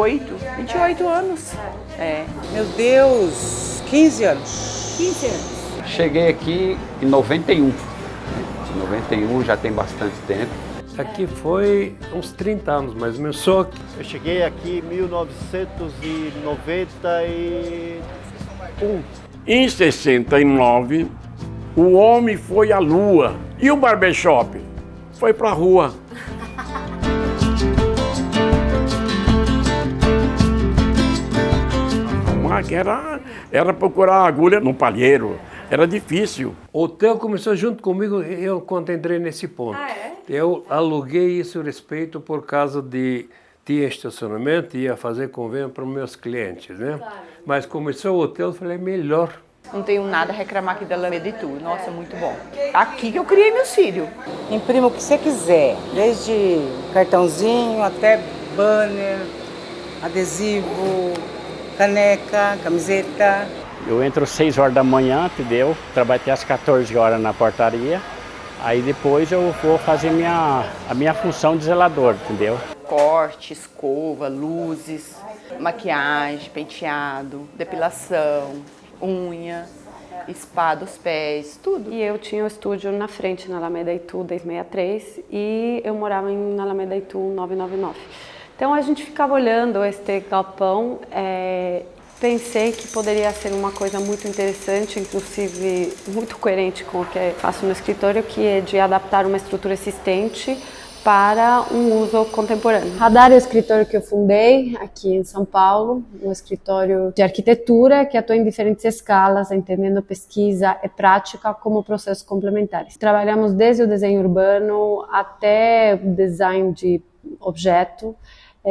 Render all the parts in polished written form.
28 anos. É. Meu Deus, 15 anos. 15 anos. Cheguei aqui em 91. Em 91 já tem bastante tempo. Aqui foi uns 30 anos mais ou menos, só que Eu cheguei aqui em 1991. Em 69, o homem foi à lua e o barbershop foi pra rua. A máquina era procurar agulha no palheiro, era difícil. o hotel começou junto comigo, eu quando entrei nesse ponto. Eu aluguei esse respeito por causa de tinha estacionamento e ia fazer convênio para os meus clientes, né? Mas começou o hotel, eu falei, melhor. Não tenho nada a reclamar aqui da Alameda Itu. Nossa, muito bom. Aqui que eu criei meus filhos. Imprima o que você quiser, desde cartãozinho até banner, adesivo, caneca, camiseta. Eu entro às 6 horas da manhã, entendeu? Trabalho até às 14 horas na portaria. Aí depois eu vou fazer a minha função de zelador, entendeu? Corte, escova, luzes, maquiagem, penteado, depilação, unha, spa dos pés, tudo. E eu tinha o estúdio na frente, na Alameda Itu 1063, e eu morava na Alameda Itu 999. Então a gente ficava olhando este galpão, pensei que poderia ser uma coisa muito interessante, inclusive muito coerente com o que faço no escritório, que é de adaptar uma estrutura existente para um uso contemporâneo. Radar é o escritório que eu fundei aqui em São Paulo, um escritório de arquitetura que atua em diferentes escalas, entendendo pesquisa e prática como processos complementares. Trabalhamos desde o desenho urbano até o design de objeto,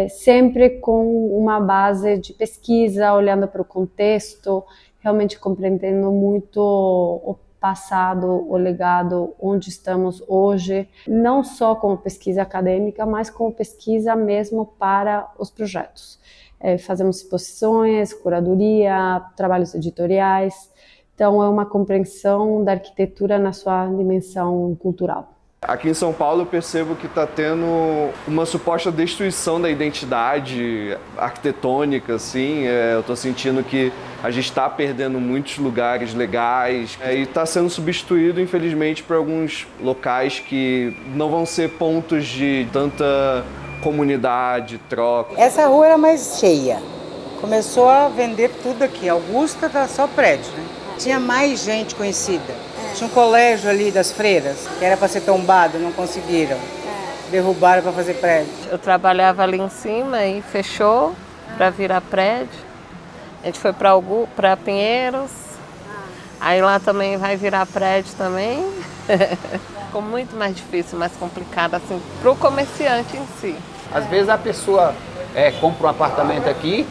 sempre com uma base de pesquisa, olhando para o contexto, realmente compreendendo muito o passado, o legado, onde estamos hoje, não só como pesquisa acadêmica, mas como pesquisa mesmo para os projetos. Fazemos exposições, curadoria, trabalhos editoriais, então é uma compreensão da arquitetura na sua dimensão cultural. Aqui em São Paulo eu percebo que está tendo uma suposta destruição da identidade arquitetônica, assim. Eu estou sentindo que a gente está perdendo muitos lugares legais e está sendo substituído, infelizmente, por alguns locais que não vão ser pontos de tanta comunidade, troca. Essa rua era mais cheia. Começou a vender tudo aqui. Augusta tá só prédio, né? Tinha mais gente conhecida. Tinha um colégio ali das freiras, que era para ser tombado, não conseguiram. Derrubaram para fazer prédio. Eu trabalhava ali em cima e fechou para virar prédio. A gente foi para Pinheiros, aí lá também vai virar prédio também. Ficou muito mais difícil, mais complicado assim, para o comerciante em si. Às vezes a pessoa compra um apartamento aqui,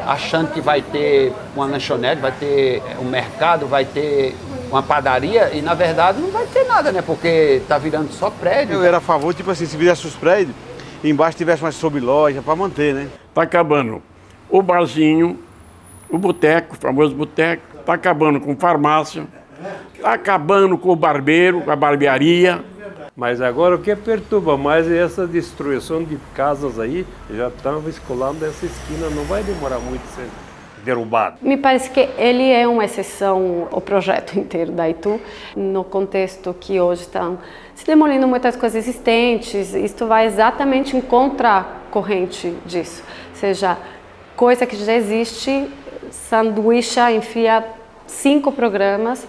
achando que vai ter uma lanchonete, vai ter um mercado, vai ter uma padaria, e na verdade não vai ter nada, né? Porque tá virando só prédio. Eu era a favor, tipo assim, se fizesse os prédios, embaixo tivesse mais sob-loja para manter, né? Tá acabando o barzinho, o boteco, o famoso boteco, tá acabando com farmácia, tá acabando com o barbeiro, com a barbearia. Mas agora o que perturba mais é essa destruição de casas aí, já estão escolando essa esquina, não vai demorar muito a ser derrubado. Me parece que ele é uma exceção, o projeto inteiro da Itu, no contexto que hoje estão se demolindo muitas coisas existentes. Isto vai exatamente em contracorrente disso, ou seja, coisa que já existe, sanduícha, enfia 5 programas,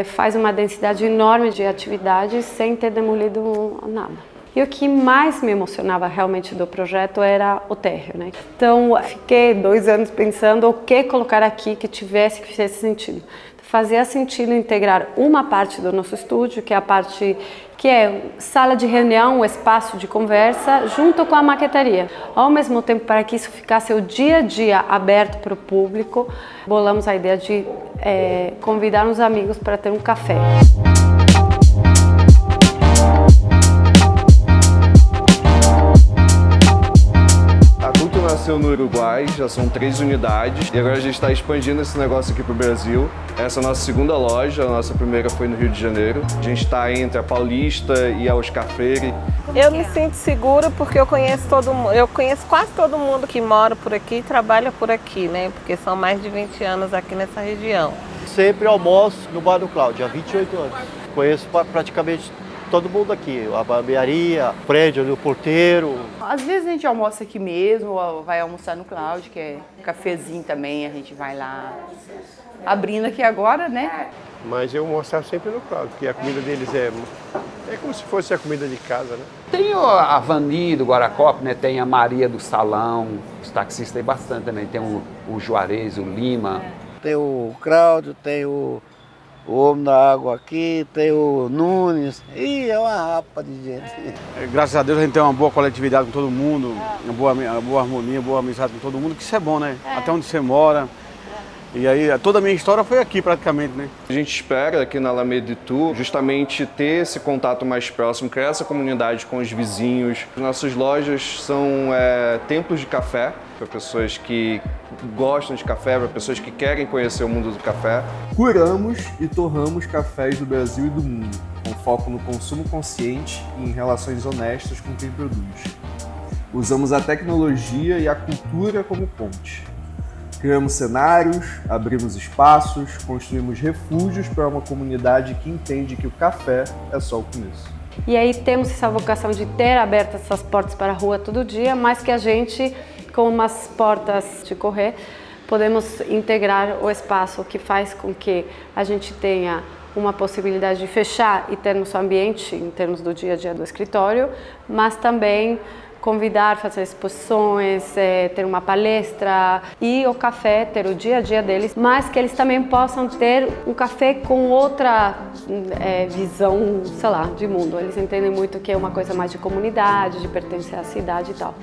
faz uma densidade enorme de atividades sem ter demolido nada. E o que mais me emocionava realmente do projeto era o térreo, né? Então, fiquei 2 anos pensando o que colocar aqui que fizesse sentido. Fazia sentido integrar uma parte do nosso estúdio, que é a parte que é sala de reunião, um espaço de conversa, junto com a maquetaria. Ao mesmo tempo, para que isso ficasse o dia a dia aberto para o público, bolamos a ideia de convidar uns amigos para ter um café. A Adulto nasceu no Uruguai, já são 3 unidades. E agora a gente está expandindo esse negócio aqui para o Brasil. Essa é a nossa segunda loja, a nossa primeira foi no Rio de Janeiro. A gente está entre a Paulista e a Oscar Freire. Eu me sinto segura porque eu conheço todo mundo, eu conheço quase todo mundo que mora por aqui e trabalha por aqui, né? Porque são mais de 20 anos aqui nessa região. Sempre almoço no Bar do Cláudio, há 28 anos. Conheço praticamente todo mundo aqui, a barbearia, o prédio ali, o porteiro. Às vezes a gente almoça aqui mesmo, ou vai almoçar no Cláudio, que é cafezinho também, a gente vai lá abrindo aqui agora, né? Mas eu almoçava sempre no Cláudio, porque a comida deles é como se fosse a comida de casa, né? Tem a Vani do Guaracope, né? Tem a Maria do Salão, os taxistas tem bastante também, tem o Juarez, o Lima. Tem o Cláudio, tem o Homem da Água aqui, tem o Nunes, e é uma rapa de gente. Graças a Deus a gente tem uma boa coletividade com todo mundo, uma boa harmonia, boa amizade com todo mundo, que isso é bom, né? Até onde você mora. E aí toda a minha história foi aqui praticamente, né? A gente espera aqui na Alameda Itu justamente ter esse contato mais próximo, criar essa comunidade com os vizinhos. Nossas lojas são templos de café, para pessoas que gostam de café, para pessoas que querem conhecer o mundo do café. Curamos e torramos cafés do Brasil e do mundo, com foco no consumo consciente e em relações honestas com quem produz. Usamos a tecnologia e a cultura como ponte. Criamos cenários, abrimos espaços, construímos refúgios para uma comunidade que entende que o café é só o começo. E aí temos essa vocação de ter abertas essas portas para a rua todo dia, mas que a gente, com umas portas de correr, podemos integrar o espaço, que faz com que a gente tenha uma possibilidade de fechar e ter no seu ambiente, em termos do dia a dia do escritório, mas também convidar, fazer exposições, ter uma palestra e o café, ter o dia a dia deles, mas que eles também possam ter um café com outra visão, sei lá, de mundo. Eles entendem muito que é uma coisa mais de comunidade, de pertencer à cidade e tal.